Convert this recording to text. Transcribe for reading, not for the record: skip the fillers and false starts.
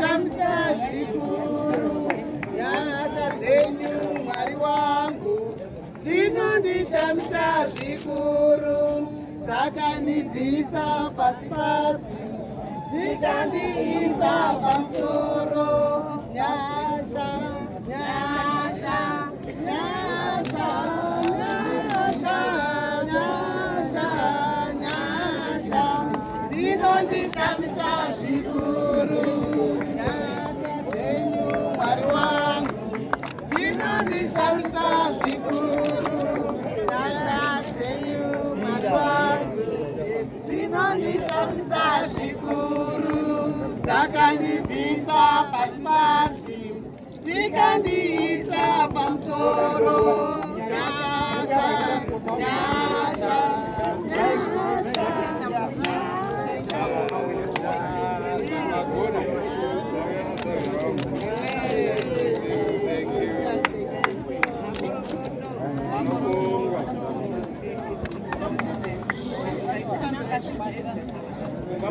Zinondishamisa zvikuru, nyasha dzenyu Mwari wangu, zinondishamisa zvikuru, dzakandibvisa pasi pasi, dzikandiisa pamusoro. Nyasha, nyasha, nyasha, nyasha, nyasha, nyasha, zinondishamisa zvikuru, nyasha dzenyu Mwari wangu, zinondishamisa zvikuru, nyasha dzenyu Mwari wangu, zinondishamisa zvikuru, dzakandibvisa pasi pasi, dzikandiisa pamusoro. Nyasha, nyasha, nyasha, Thank you.